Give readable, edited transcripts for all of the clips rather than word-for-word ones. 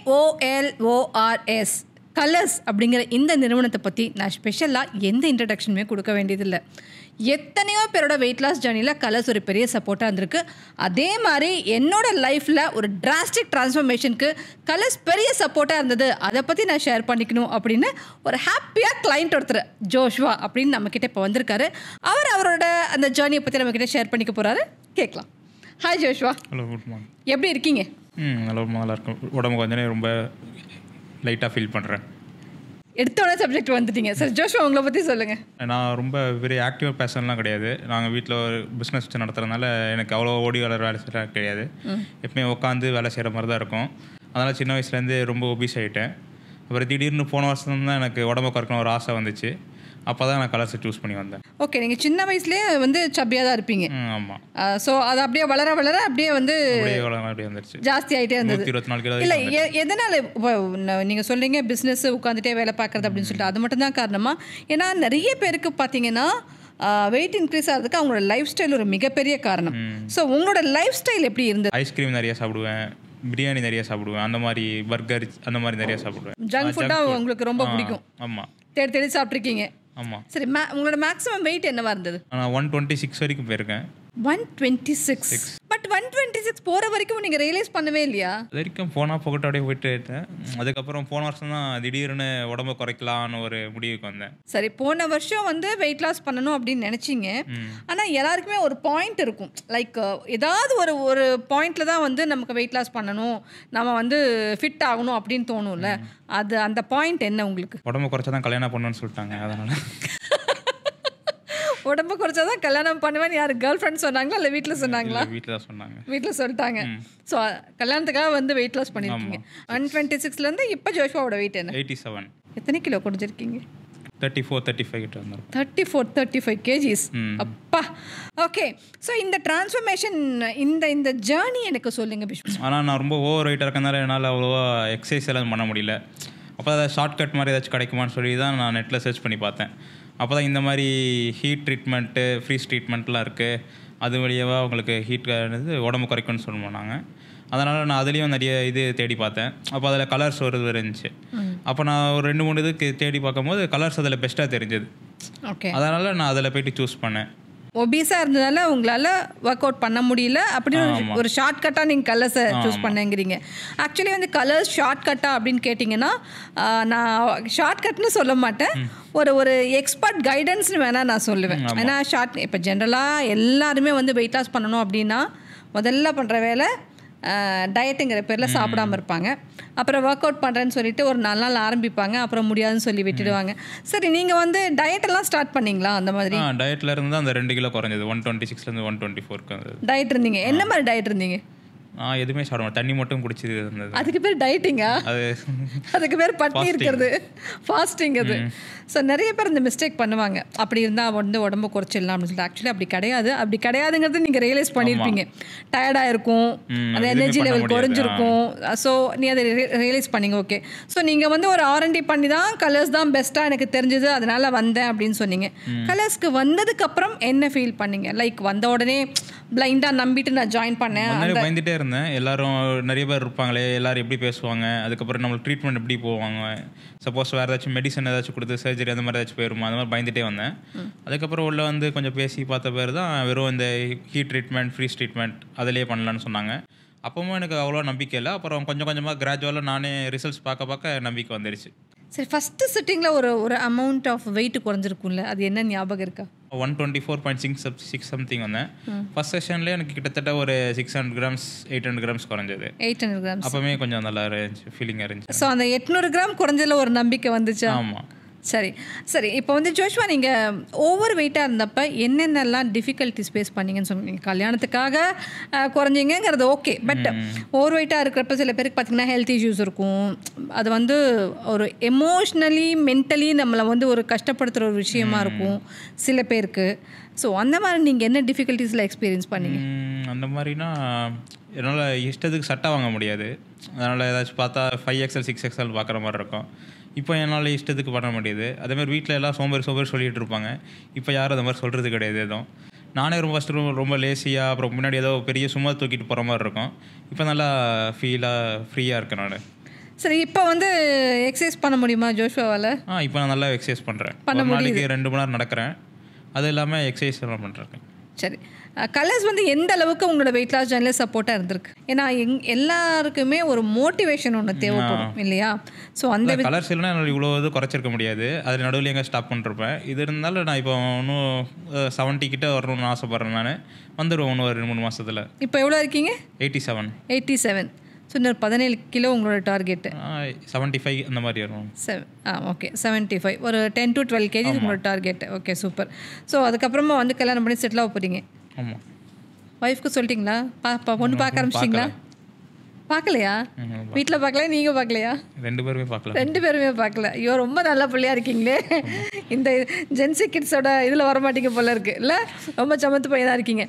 KOLORS colours அப்படிங்கிற இந்த நிறுவனத்தை பற்றி நான் ஸ்பெஷலாக எந்த இன்ட்ரடக்ஷனுமே கொடுக்க வேண்டியதில்லை. எத்தனையோ பேரோட வெயிட் லாஸ் ஜர்னியில் கலர்ஸ் ஒரு பெரிய சப்போர்ட்டாக இருந்திருக்கு. அதே மாதிரி என்னோட லைஃப்பில் ஒரு டிராஸ்டிக் டிரான்ஸ்ஃபர்மேஷனுக்கு கலர்ஸ் பெரிய சப்போர்ட்டாக இருந்தது. அதை பற்றி நான் ஷேர் பண்ணிக்கணும் அப்படின்னு ஒரு ஹாப்பியாக கிளைண்ட் ஒருத்தர் ஜோஷ்வா அப்படின்னு நம்மக்கிட்ட இப்போ வந்திருக்காரு. அவரோட அந்த ஜர்னியை பற்றி நம்மக்கிட்ட ஷேர் பண்ணிக்க போகிறாரு. கேட்கலாம். Hi Joshua. Hello, good morning. எப்படி இருக்கீங்க? நல்லா இருக்கும். உடம்பு கொஞ்சம் ரொம்ப லைட்டாக ஃபீல் பண்ணுறேன். எடுத்தோட சப்ஜெக்ட் வந்துட்டீங்க. சார் ஜோஷ்வா, உங்களை பற்றி சொல்லுங்கள். நான் ரொம்ப வெரி ஆக்டிவ் பர்சன்லாம் கிடையாது. நாங்கள் வீட்டில் ஒரு பிஸ்னஸ் வச்சு நடத்துறதுனால எனக்கு அவ்வளோ ஓடி வேலை செய்கிற கிடையாது. எப்பவுமே உட்காந்து வேலை செய்கிற மாதிரி தான் இருக்கும். அதனால் சின்ன வயசுலேருந்து ரொம்ப ஒபீஸ் ஆகிட்டேன். அப்புறம் திடீர்னு போன வருஷம் தான் எனக்கு உடம்பு குறைக்கணும் ஒரு ஆசை வந்துச்சு. அப்போ தான் நான் கலர்ஸை சூஸ் பண்ணி வந்தேன். ஓகே, நீங்கள் சின்ன வயசுலேயே வந்து சப்பியாக தான் இருப்பீங்க. ஆமாம். ஸோ அது அப்படியே வளர அப்படியே வந்து அப்படியே வந்துருச்சு, ஜாஸ்தி ஆகிட்டே இருந்தது. 24 கிலோ. இல்லை, எதனால் இப்போ நீங்கள் சொல்கிறீங்க பிஸ்னஸ் உட்காந்துட்டே வேலை பார்க்குறது அப்படின்னு சொல்லிட்டு அது மட்டும் தான் காரணமா? ஏன்னா நிறைய பேருக்கு பார்த்தீங்கன்னா வெயிட் இன்க்ரீஸ் ஆகிறதுக்கு அவங்களோட லைஃப் ஸ்டைல் ஒரு மிகப்பெரிய காரணம். ஸோ உங்களோட லைஃப் ஸ்டைல் எப்படி இருந்தது? ஐஸ்கிரீம் நிறைய சாப்பிடுவேன், பிரியாணி நிறைய சாப்பிடுவேன், அந்த மாதிரி பர்கர் அந்த மாதிரி நிறைய சாப்பிடுவேன். ஜங்க் ஃபுட்டாக உங்களுக்கு ரொம்ப பிடிக்கும். ஆமாம், தேடி சாப்பிட்ருக்கீங்க. ஆமாம். சரி, உங்களோட மேக்ஸிமம் வெயிட் என்னவா இருந்தது? நான் 126 வரைக்கும் போயிருக்கேன். 126. பட் 126 போகிற வரைக்கும் நீங்கள் ரியலைஸ் பண்ணவே இல்லையா? அது வரைக்கும் போனால் போகட்டும் அப்படியே போயிட்டு. அதுக்கப்புறம் போன வருஷம் தான் திடீர்னு உடம்பு குறைக்கலான்னு ஒரு முடிவுக்கு வந்தேன். சரி, போன வருஷம் வந்து வெயிட் லாஸ் பண்ணணும் அப்படின்னு நினச்சிங்க. ஆனால் எல்லாருக்குமே ஒரு பாயிண்ட் இருக்கும். லைக் ஏதாவது ஒரு பாயிண்டில் தான் வந்து நமக்கு வெயிட் லாஸ் பண்ணணும், நம்ம வந்து ஃபிட் ஆகணும் அப்படின்னு தோணும்ல. அது அந்த பாயிண்ட் என்ன உங்களுக்கு? உடம்பு குறைச்சா தான் கல்யாணம் பண்ணணும்னு சொல்லிட்டாங்க. அதனால் உடம்பு குறைச்சாதான் கல்யாணம் பண்ணுவேன்னு யார் கேர்ள் ஃப்ரெண்ட் சொன்னாங்களா இல்லை வீட்டில் சொன்னாங்களா? வீட்டில் தான் சொன்னாங்க. வீட்டில் சொல்லிட்டாங்க. ஸோ கல்யாணத்துக்காக வந்து வெயிட் லாஸ் பண்ணியிருக்கீங்க. 126லேருந்து இப்போ ஜோஷ்வாவோட வெயிட் என்ன? 87. எத்தனை கிலோ குறைஞ்சிருக்கீங்க? 34-35 கிட்ட வந்துடும். 34-35 kgs. அப்பா. ஓகே, ஸோ இந்த டிரான்ஸ்ஃபர்மேஷன் இந்த ஜேர்னி எனக்கு சொல்லுங்க பிஷ்ணு. ஆனால் நான் ரொம்ப ஓவர் வெயிட்டாக இருக்கனால என்னால் அவ்வளோவா எக்ஸசைஸ் எல்லாம் பண்ண முடியல. அப்போ அதை ஷார்ட்கட் மாதிரி ஏதாச்சும் கிடைக்குமான்னு சொல்லி தான் நான் நெட்டில் சர்ச் பண்ணி பார்த்தேன். அப்போ தான் இந்த மாதிரி ஹீட் ட்ரீட்மெண்ட்டு, ஃப்ரீஸ் ட்ரீட்மெண்ட்லாம் இருக்குது. அது வழியாக உங்களுக்கு ஹீட் உடம்பு குறைக்கும்னு சொல்லுவாங்க. அதனால் நான் அதுலேயும் நிறைய இது தேடி பார்த்தேன். அப்போ அதில் கலர்ஸ் வருது இருந்துச்சு. அப்போ நான் ஒரு 2-3 இதுக்கு தேடி பார்க்கும்போது கலர்ஸ் அதில் பெஸ்ட்டாக தெரிஞ்சது. ஓகே, அதனால் நான் அதில் போய்ட்டு சூஸ் பண்ணேன். ஒபீஸாக இருந்ததால உங்களால் ஒர்க் அவுட் பண்ண முடியல அப்படின்னு ஒரு ஷார்ட் கட்டாக நீங்கள் கலர்ஸை சூஸ் பண்ணேங்கிறீங்க. ஆக்சுவலி வந்து கலர்ஸ் ஷார்ட் கட்டா அப்படின்னு கேட்டிங்கன்னா நான் ஷார்ட் கட்னு சொல்ல மாட்டேன், ஒரு எக்ஸ்பர்ட் கைடன்ஸ்னு வேணால் நான் சொல்லுவேன். ஏன்னா இப்போ ஜென்ரலாக எல்லாருமே வந்து வெயிட் லாஸ் பண்ணணும் அப்படின்னா முதல்ல பண்ணுற வேலை டயட்டுங்கிற பேரில் சாப்பிடாமல் இருப்பாங்க. அப்புறம் ஒர்க் அவுட் பண்ணுறேன்னு சொல்லிட்டு ஒரு 4 நாள் ஆரம்பிப்பாங்க, அப்புறம் முடியாதுன்னு சொல்லி விட்டுடுவாங்க. சரி, நீங்கள் வந்து டயட்டெல்லாம் ஸ்டார்ட் பண்ணிங்களா? அந்த மாதிரி டயட்டில் இருந்து அந்த 2 கிலோ குறைஞ்சது. 126லேருந்து 124 டயட் இருந்தீங்க. என்ன மாதிரி டயட் இருந்தீங்க? நான் எதுவுமே சாப்பிடுவேன், தண்ணி மட்டும் குடிச்சது இருந்தது. அதுக்கு பேர் டயட்டிங்கா? அதுக்கு பேர் பட்னி இருக்கிறது, ஃபாஸ்டிங் அது. ஸோ நிறைய பேர் இந்த மிஸ்டேக் பண்ணுவாங்க. அப்படி இருந்தால் வந்து உடம்பு குறைச்சிடலாம் அப்படின்னு சொல்லிட்டு. ஆக்சுவலி அப்படி கிடையாதுங்கிறது நீங்கள் ரியலைஸ் பண்ணியிருப்பீங்க. டயர்டாக இருக்கும், அந்த எனர்ஜி லெவல் குறைஞ்சிருக்கும். ஸோ நீ அதை ரியலைஸ் பண்ணிங்க. ஓகே, ஸோ நீங்கள் வந்து ஒரு R&D பண்ணி தான் கலர்ஸ் தான் பெஸ்ட்டாக எனக்கு தெரிஞ்சது, அதனால் வந்தேன் அப்படின்னு சொன்னீங்க. கலர்ஸ்க்கு வந்ததுக்கப்புறம் என்ன ஃபீல் பண்ணீங்க? லைக் வந்த உடனே பிளைண்டாக நம்பிட்டு நான் ஜாயின் பண்ணேன், பயந்துட்டே இருந்தேன். எல்லாரும் நிறைய பேர் இருப்பாங்களே, எல்லாரும் எப்படி பேசுவாங்க, அதுக்கப்புறம் நம்மளுக்கு ட்ரீட்மெண்ட் எப்படி போவாங்க, சப்போஸ் வேறு ஏதாச்சும் மெடிசன் ஏதாச்சும் கொடுத்து சர்ஜரி அந்த மாதிரி ஏதாச்சும் போயிருமா, அந்த மாதிரி பயந்துட்டே வந்தேன். அதுக்கப்புறம் உள்ள வந்து கொஞ்சம் பேசி பார்த்த பேர் தான் வெறும் இந்த ஹீட் ட்ரீட்மெண்ட், ஃப்ரீஸ் ட்ரீட்மெண்ட் அதிலே பண்ணலான்னு சொன்னாங்க. அப்பவும் எனக்கு அவ்வளோ நம்பிக்கை இல்லை. அப்புறம் கொஞ்சம் கொஞ்சமாக கிராஜுவலாக நானே ரிசல்ட்ஸ் பார்க்க நம்பிக்கை வந்துடுச்சு. சரி, ஃபஸ்ட்டு சிட்டிங்கில் ஒரு அமௌண்ட் ஆஃப் வெயிட் குறைஞ்சிருக்கும்ல, அது என்ன ஞாபகம் இருக்கா? 124.6 சம்திங் வந்தேன். ஃபர்ஸ்ட் செஷன்லேயே எனக்கு கிட்டத்தட்ட ஒரு 600 கிராம்ஸ் 800 கிராம்ஸ் குறைஞ்சது. 800 கிராம்ஸ் அப்போவே கொஞ்சம் நல்லா இருந்துச்சு, ஃபீலிங்காக இருந்துச்சு. ஸோ அந்த 800 கிராம் குறைஞ்சதில் ஒரு நம்பிக்கை வந்துச்சா? ஆமாம். சரி, இப்போ வந்து ஜோஷ்வா நீங்கள் ஓவர் வெயிட்டாக இருந்தப்போ என்னென்னலாம் டிஃபிகல்ட்டிஸ் ஃபேஸ் பண்ணீங்கன்னு சொன்னீங்க. கல்யாணத்துக்காக குறைஞ்சிங்கிறது ஓகே, பட் ஓவர் வெயிட்டாக இருக்கிறப்ப சில பேருக்கு பார்த்திங்கன்னா ஹெல்த் இஷ்யூஸ் இருக்கும். அது வந்து ஒரு எமோஷ்னலி மென்டலி நம்மளை வந்து ஒரு கஷ்டப்படுத்துகிற ஒரு விஷயமா இருக்கும் சில பேருக்கு. ஸோ அந்த மாதிரி நீங்கள் என்ன டிஃபிகல்ட்டிஸில் எக்ஸ்பீரியன்ஸ் பண்ணீங்க? அந்த மாதிரினா என்னால் இஷ்டத்துக்கு சட்டை வாங்க முடியாது. அதனால் ஏதாச்சும் பார்த்தா 5XL 6XL பார்க்குற மாதிரி இருக்கும். இப்போ என்னால் இஷ்டத்துக்கு பண்ண முடியுது. அதேமாதிரி வீட்டில் எல்லாம் சோம்பேறி சொல்லிகிட்டு இருப்பாங்க. இப்போ யாரும் அந்த மாதிரி சொல்கிறது கிடையாது. எதுவும் நானே ரொம்ப லேசியாக, அப்புறம் முன்னாடி ஏதோ பெரிய சும்மா தூக்கிட்டு போகிற மாதிரி இருக்கும். இப்போ நல்லா ஃப்ரீயாக இருக்கேன் நான். சரி, இப்போ வந்து எக்ஸசைஸ் பண்ண முடியுமா ஜோஷ்வாவால்? இப்போ நான் நல்லா எக்ஸசைஸ் பண்ணுறேன். ஒரு நாளைக்கு 2 மணி நேரம் நடக்கிறேன். அது இல்லாமல் எக்ஸசைஸ் எல்லாம் பண்ணுறேன். சரி, கலர்ஸ் வந்து எந்த அளவுக்கு உங்களோட வெயிட் லாஸ் ஜர்னியில் சப்போர்ட்டாக இருந்திருக்கு? ஏன்னா எல்லாருக்குமே ஒரு மோட்டிவேஷன் ஒன்று தேவைப்படும் இல்லையா? ஸோ அந்த கலர்ஸ் இல்லைனா என்னால் இவ்வளோ இது குறைச்சிருக்க முடியாது. அதில் நடுவில் எங்கே ஸ்டாப் பண்ணிருப்பேன். இது இருந்தாலும் நான் இப்போ இன்னும் 70 கிட்ட வரணும்னு ஆசைப்பட்றேன். நான் வந்துடுவேன் இன்னும் ஒரு 2-3 மாதத்தில். இப்போ எவ்வளோ இருக்கீங்க? 87. ஸோ இன்னொரு 17 கிலோ உங்களோட டார்கெட்டு. 75 அந்த மாதிரி வரும். ஓகே, 75. ஒரு 10 to 12 kg உங்களோட டார்கெட்டு. Okay, super. ஸோ அதுக்கப்புறமா வந்து கல்யாணம் பண்ணி செட்டில் ஆக போகிறீங்க. ஆமாம். ஒய்ஃப்க்கு சொல்லிட்டீங்களா? பொண்ணு பார்க்க ஆரம்பிச்சிட்டிங்களா? பார்க்கலையா? வீட்டில் பார்க்கல, நீங்கள் பார்க்கலையா? 2 பேருமே பார்க்கல. ஐயோ, ரொம்ப நல்ல பிள்ளையாக இருக்கீங்களே. இந்த ஜென்சி கிட்ஸோட இதில் வரமாட்டீங்க போல இருக்குது இல்லை? ரொம்ப சமத்து பையனாக இருக்கீங்க.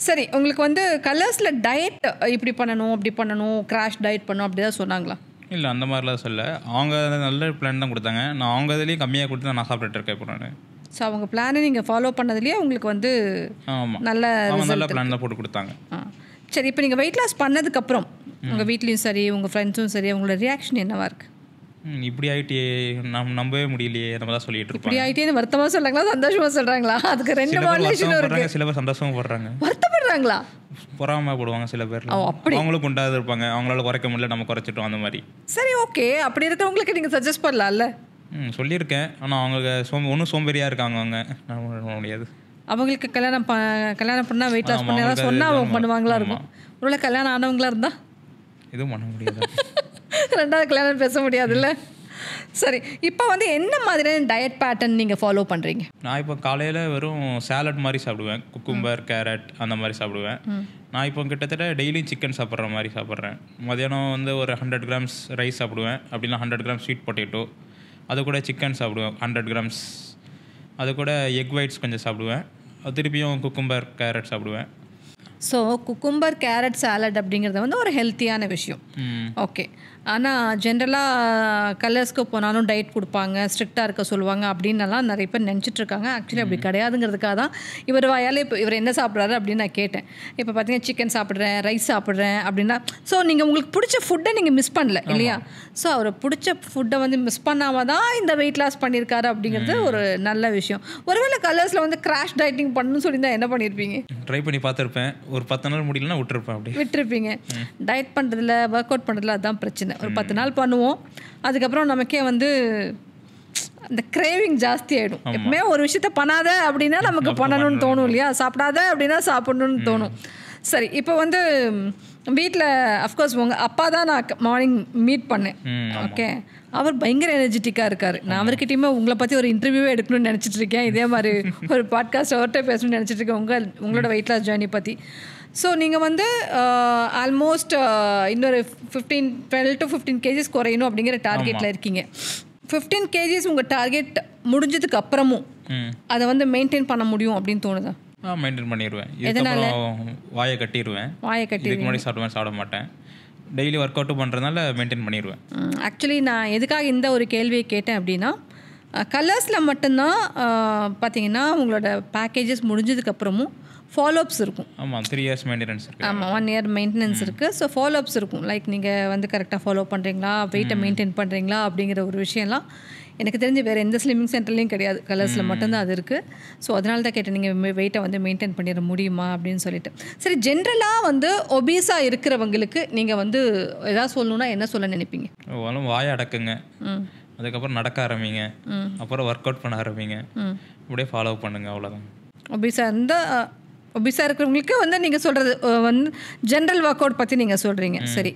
சரி, உங்களுக்கு வந்து கலர்ஸில் டயட் இப்படி பண்ணணும் அப்படி பண்ணணும், கிராஷ் டயட் பண்ணணும் அப்படி தான் சொன்னாங்களா? இல்லை, அந்த மாதிரிலாம் சொல்ல. அவங்க நல்ல பிளான் தான் கொடுத்தாங்க. நான் அவங்க இதுலேயும் கம்மியாக கொடுத்து நான் சாப்பிட்டுட்டு இருக்கேன் இப்போ நான். ஸோ அவங்க பிளானை நீங்கள் ஃபாலோ பண்ணதுலேயே உங்களுக்கு வந்து நல்ல பிளான் தான் போட்டு கொடுத்தாங்க. சரி, இப்போ நீங்கள் வெயிட் லாஸ் பண்ணதுக்கப்புறம் உங்கள் வீட்லேயும் சரி உங்கள் ஃப்ரெண்ட்ஸும் சரி உங்களோட ரியாக்ஷன் என்னவா இருக்குது? இப்படி ஆகிட்டே நம்பவே முடியலையே, நம்ம தான் சொல்லிட்டு இருக்கோம். இப்படி ஆகிட்டே வருத்தமாக சொல்கிறாங்களா சந்தோஷமாக சொல்கிறாங்களா? அதுக்கு 2 மாடலேஷன் இருக்குது. சில பேர் சந்தோஷமாக போடுறாங்க, வருத்தப்படுறாங்களா, பொறாமப்படுவாங்க சில பேர். அவங்களும் கொண்டாது இருப்பாங்க, அவங்களால குறைக்க முடியல, நம்ம குறைச்சிட்டோம் அந்த மாதிரி. சரி, ஓகே. அப்படி இருக்கிறவங்களுக்கு நீங்கள் சஜஸ்ட் பண்ணலாம்ல? சொல்லியிருக்கேன். ஆனால் அவங்க ஒன்றும் சோம்பேறியாக இருக்காங்க. அவங்க பண்ண முடியாது. அவங்களுக்கு கல்யாணம் பண்ணால் வெயிட் லாஸ் பண்ண சொன்னால் அவங்க பண்ணுவாங்களா இருக்கும். ஒருவேளை கல்யாணம் ஆனவங்களா இருந்தால் எதுவும் பண்ண முடியாது. 2வது கல்யாணம் பேச முடியாதுல்ல? சரி, இப்போ வந்து என்ன மாதிரியான டயட் பேட்டர்ன் நீங்கள் ஃபாலோ பண்ணுறீங்க? நான் இப்போ காலையில் வெறும் சாலட் மாதிரி சாப்பிடுவேன். குக்கும்பர், கேரட் அந்த மாதிரி சாப்பிடுவேன். நான் இப்போ கிட்டத்தட்ட டெய்லியும் சிக்கன் சாப்பிட்ற மாதிரி சாப்பிட்றேன். மதியானம் வந்து ஒரு 100 grams ரைஸ் சாப்பிடுவேன். அப்படின்னா 100 grams ஸ்வீட் பொட்டேட்டோ. அது கூட சிக்கன் சாப்பிடுவேன் 100 grams. அது கூட எக் ஒயிட்ஸ் கொஞ்சம் சாப்பிடுவேன். திருப்பியும் குக்கும்பர், கேரட் சாப்பிடுவேன். ஸோ குக்கும்பர் கேரட் சாலட் அப்படிங்கிறது வந்து ஒரு ஹெல்த்தியான விஷயம். ஓகே. ஆனால் ஜென்ரலாக கலர்ஸ்க்கு போனாலும் டயட் கொடுப்பாங்க, ஸ்ட்ரிக்டாக இருக்க சொல்லுவாங்க அப்படின்னலாம் நிறைய பேர் நினச்சிட்ருக்காங்க. ஆக்சுவலி அப்படி கிடையாதுங்கிறதுக்காக தான் இவர் வாயால் இப்போ இவர் என்ன சாப்பிட்றாரு அப்படின்னு நான் கேட்டேன். இப்போ பார்த்தீங்கன்னா சிக்கன் சாப்பிட்றேன், ரைஸ் சாப்பிட்றேன் அப்படின்னா, ஸோ நீங்கள் உங்களுக்கு பிடிச்ச ஃபுட்டை நீங்கள் மிஸ் பண்ணல இல்லையா? ஸோ அவரை பிடிச்ச ஃபுட்டை வந்து மிஸ் பண்ணாமல் தான் இந்த வெயிட் லாஸ் பண்ணியிருக்காரு அப்படிங்கிறது ஒரு நல்ல விஷயம். ஒருவேளை கலர்ஸில் வந்து கிராஷ் டயட்டிங் பண்ணணும்னு சொல்லியிருந்தா என்ன பண்ணியிருப்பீங்க? ட்ரை பண்ணி பார்த்துருப்பேன். ஒரு 10 நாள் முடியலன்னா விட்டுருப்பீங்க. டயட் பண்ணுறதுல, ஒர்க் அவுட் பண்ணுறதுல அதுதான் பிரச்சனை. ஒரு 10 நாள் பண்ணுவோம், அதுக்கப்புறம் நமக்கே வந்து அந்த கிரேவிங் ஜாஸ்தி ஆகிடும். எப்பவுமே ஒரு விஷயத்த பண்ணாத அப்படின்னா நமக்கு பண்ணணும்னு தோணும் இல்லையா? சாப்பிடாத அப்படின்னா சாப்பிடணும்னு தோணும். சரி, இப்போ வந்து வீட்டில் அஃப்கோர்ஸ் உங்கள் அப்பா தான் நான் மார்னிங் மீட் பண்ணேன். ஓகே, அவர் பயங்கர எனர்ஜெட்டிக்காக இருக்கார். நான் அவர்கிட்டையுமே உங்களை பற்றி ஒரு இன்டர்வியூவே எடுக்கணும்னு நினச்சிட்டு இருக்கேன். இதே மாதிரி ஒரு பாட்காஸ்ட் அவர்கிட்ட பேசணும்னு நினச்சிட்டு இருக்கேன் உங்களோட வெயிட் லாஸ் ஜேர்னி பற்றி. ஸோ நீங்கள் வந்து ஆல்மோஸ்ட் இன்னொரு 12 to 15 kgs குறையணும் அப்படிங்கிற டார்கெட்டில் இருக்கீங்க. 15 kgs உங்கள் டார்கெட் முடிஞ்சதுக்கு அப்புறமும் அதை வந்து மெயின்டைன் பண்ண முடியும் அப்படின்னு தோணுதா? மெயின்டைன் பண்ணிடுவேன். எதனால? வாயை கட்டிடுவேன். இதுக்கு முன்னாடி சாப்பிட மாட்டேன். டெய்லி ஒர்க் அவுட்டும் பண்ணுறதுனால மெயின்டைன் பண்ணிடுவேன். ஆக்சுவலி நான் எதுக்காக இந்த ஒரு கேள்வியை கேட்டேன் அப்படின்னா, கலர்ஸில் மட்டும்தான் பார்த்தீங்கன்னா உங்களோட பேக்கேஜஸ் முடிஞ்சதுக்கப்புறமும் ஃபாலோஅப்ஸ் இருக்கும். ஆமாம், 3 years மெயின்டெனன்ஸ் இருக்குது. ஆமாம், 1 year மெயின்டெனன்ஸ் இருக்குது. ஸோ ஃபாலோஅப்ஸ் இருக்கும். லைக் நீங்கள் வந்து கரெக்டாக ஃபாலோ பண்ணுறீங்களா, வெயிட்டை மெயின்டைன் பண்ணுறீங்களா அப்படிங்கிற ஒரு விஷயம்லாம் எனக்கு தெரிஞ்சு வேறு எந்த ஸ்லிம்மிங் சென்டர்லேயும் கிடையாது. கலர்ஸில் மட்டும்தான் அது இருக்குது. ஸோ அதனால தான் கேட்டேன், நீங்கள் வெயிட்டை வந்து மெயின்டைன் பண்ணிட முடியுமா அப்படின்னு சொல்லிட்டு. சரி, ஜென்ரலாக வந்து ஒபீஸாக இருக்கிறவங்களுக்கு நீங்கள் வந்து எதாவது சொல்லணுன்னா என்ன சொல்ல நினைப்பீங்க? வாயை அடக்குங்க, அதுக்கப்புறம் நடக்க ஆரம்பிங்க, அப்புறம் ஒர்க் அவுட் பண்ண ஆரம்பிங்க, அப்படியே ஃபாலோ பண்ணுங்க, அவ்வளோதான். ஒபிஸாக இருக்கிறவங்களுக்கு வந்து நீங்கள் சொல்கிறது வந்து ஜென்ரல் ஒர்க் அவுட் பற்றி நீங்கள் சொல்கிறீங்க. சரி,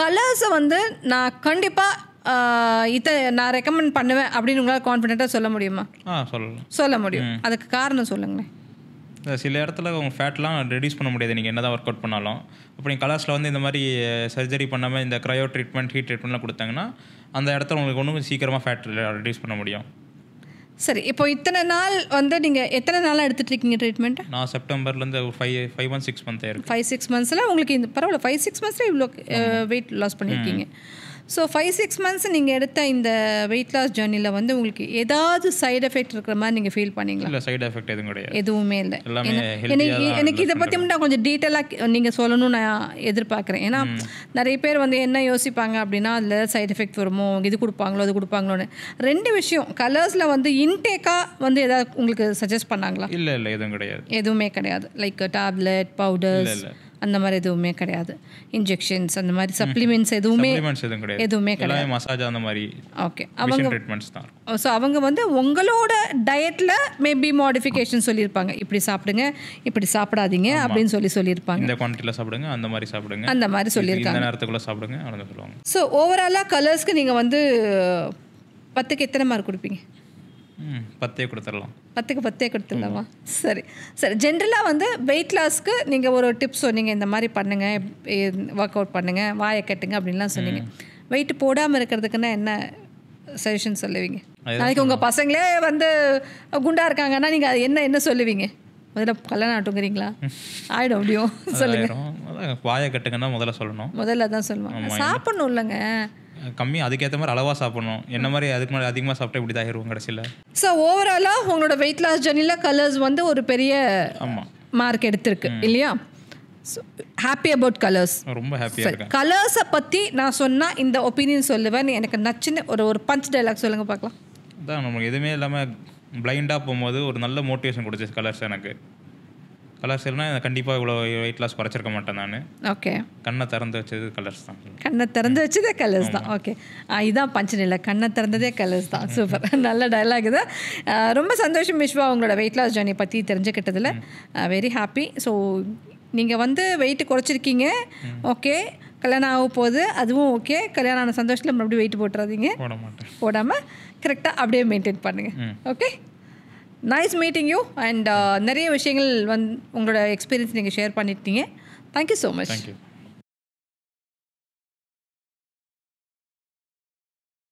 கலர்ஸை வந்து நான் கண்டிப்பாக நான் ரெக்கமெண்ட் பண்ணுவேன் அப்படின்னு உங்களால் கான்ஃபிடென்ட்டாக சொல்ல முடியுமா? சொல்ல முடியும். அதுக்கு காரணம் சொல்லுங்களேன். சில இடத்துல உங்கள் ஃபேட்லாம் ரெடியூஸ் பண்ண முடியாது நீங்கள் என்ன தான் ஒர்க் அவுட் பண்ணாலும். அப்படி கலர்ஸில் வந்து இந்த மாதிரி சர்ஜரி பண்ணாமல் இந்த க்ரையோ ட்ரீட்மெண்ட், ஹீட் ட்ரீட்மெண்ட்லாம் கொடுத்தாங்கன்னா அந்த இடத்துல உங்களுக்கு ஒன்றும் சீக்கிரமாக ஃபேட் ரெடியூஸ் பண்ண முடியும். சரி, இப்போ இத்தனை நாள் வந்து நீங்கள் எத்தனை நாளாக எடுத்துகிட்ருக்கீங்க ட்ரீட்மெண்ட்? நான் செப்டம்பர்லேருந்து 5 months 6 months ஆயிருக்கு. 5-6 monthsல உங்களுக்கு இந்த பரவாயில்ல, 5-6 monthsல இவ்வளோ வெயிட் லாஸ் பண்ணியிருக்கீங்க. ஸோ 5-6 months நீங்கள் எடுத்த இந்த வெயிட் லாஸ் ஜர்னியில் வந்து உங்களுக்கு ஏதாவது சைடு எஃபெக்ட் இருக்கிற மாதிரி நீங்கள் ஃபீல் பண்ணீங்களா? இல்லை, சைடு எஃபெக்ட் எதுவும் கிடையாது. எதுவுமே இல்லை. எனக்கு இதை பற்றி மட்டும் கொஞ்சம் டீட்டெயிலாக நீங்கள் சொல்லணும்னு நான் எதிர்பார்க்குறேன். ஏன்னா நிறைய பேர் வந்து என்ன யோசிப்பாங்க அப்படின்னா அதில் சைடு எஃபெக்ட் வருமோ, இது கொடுப்பாங்களோ அது கொடுப்பாங்களோன்னு. 2 விஷயம், கலர்ஸில் வந்து இன்டேக்காக வந்து ஏதாவது உங்களுக்கு சஜஸ்ட் பண்ணாங்களா? இல்லை எதுவும் கிடையாது. எதுவுமே கிடையாது. லைக் டேப்லெட், பவுடர்ஸ் அந்த மாதிரி எதுவுமே கிடையாது. இன்ஜெக்ஷன்ஸ் அந்த மாதிரி சப்ளிமெண்ட்ஸ் எதுவுமே கிடையாது. மசாஜ் அந்த மாதிரி. ஓகே, அவங்க ட்ரீட்மெண்ட்ஸ் தான். ஸோ அவங்க வந்து உங்களோட டயட்டில் மேபி மாடிஃபிகேஷன் சொல்லியிருப்பாங்க, இப்படி சாப்பிடுங்க, இப்படி சாப்பிடாதீங்க அப்படின்னு சொல்லியிருப்பாங்க. இந்த குவான்டிட்டியில் சாப்பிடுங்க, அந்த மாதிரி சாப்பிடுங்க, அந்த மாதிரி சொல்லியிருக்காங்க. இந்த நேரத்துக்குள்ளே சாப்பிடுங்க அப்படின்னு சொல்லுவாங்க. ஸோ ஓவராலாக கலர்ஸ்க்கு நீங்கள் வந்து 10க்கு எத்தனை மார்க் கொடுப்பீங்க? 10 கொடுத்துடலாம். 10க்கு 10 கொடுத்துடலாமா? சரி. ஜென்ரலாக வந்து வெயிட் லாஸ்க்கு நீங்கள் ஒரு டிப்ஸ் சொன்னீங்க, இந்த மாதிரி பண்ணுங்கள், ஒர்க் அவுட் பண்ணுங்கள், வாயை கட்டுங்க அப்படின்லாம் சொன்னீங்க. வெயிட் போடாமல் இருக்கிறதுக்குன்னா என்ன சஜஷன் சொல்லுவீங்க? நாளைக்கு உங்கள் பசங்களே வந்து குண்டாக இருக்காங்கன்னா நீங்கள் என்ன சொல்லுவீங்க? முதல்ல கல்யாணம் ஆட்டுங்கிறீங்களா? ஆகிடும் அப்படியும் சொல்லுங்கள். வாயை கட்டுங்கன்னா முதல்ல தான் சொல்லுவாங்க. சாப்பிடணும் இல்லைங்க, கம்மி, அதுக்கேற்ற மாதிரி அளவாக சாப்பிடணும். என்ன மாதிரி அதுக்கு மாதிரி அதிகமாக சாப்பிட்டா இப்படி தான் ஆயிடுவோம் கடைசியில். ஸோ ஓவராலாக உங்களோட வெயிட் லாஸ் ஜர்னியில் கலர்ஸ் வந்து ஒரு பெரிய மார்க் எடுத்திருக்கு இல்லையா? So happy about colours. ரொம்ப ஹாப்பியாக இருக்கேன். கலர்ஸை பற்றி நான் சொன்னால் இந்த ஒப்பீனியன் சொல்லுவேன், எனக்கு நச்சுன்னு ஒரு பஞ்ச் டைலாக் சொல்லுங்கள் பார்க்கலாம். அதான், நமக்கு எதுவுமே இல்லாமல் பிளைண்டாக போகும்போது ஒரு நல்ல மோட்டிவேஷன் கொடுத்துச்சு கலர்ஸ். எனக்கு கலர்ஸ் இல்லைனா கண்டிப்பாக இவ்வளோ வெயிட் லாஸ் குறைச்சிருக்க மாட்டேன் நான். ஓகே, கண்ணை திறந்து வச்சது கலர்ஸ் தான். கண்ணை திறந்து வச்சதே கலர்ஸ் தான். ஓகே, இதான் பஞ்சன் இல்லை, கண்ணை திறந்ததே கலர்ஸ் தான். சூப்பர், நல்ல டைலாக் இது. ரொம்ப சந்தோஷம் விஷ்வா, உங்களோட வெயிட் லாஸ் ஜர்னி பற்றி தெரிஞ்சுக்கிட்டதில் வெரி ஹாப்பி. ஸோ நீங்கள் வந்து வெயிட்டு குறைச்சிருக்கீங்க, ஓகே, கல்யாணம் ஆக போகுது, அதுவும் ஓகே. கல்யாணம் ஆன சந்தோஷத்தில் மறுபடியும் வெயிட் போட்டுறாதீங்க, போடாமல் கரெக்டாக அப்படியே மெயின்டைன் பண்ணுங்கள். Okay, nice meeting you. And நிறைய விஷயங்கள் உங்களோட எக்ஸ்பீரியன்ஸ் நீங்கள் ஷேர் பண்ணிட்டீங்க. Thank you so much.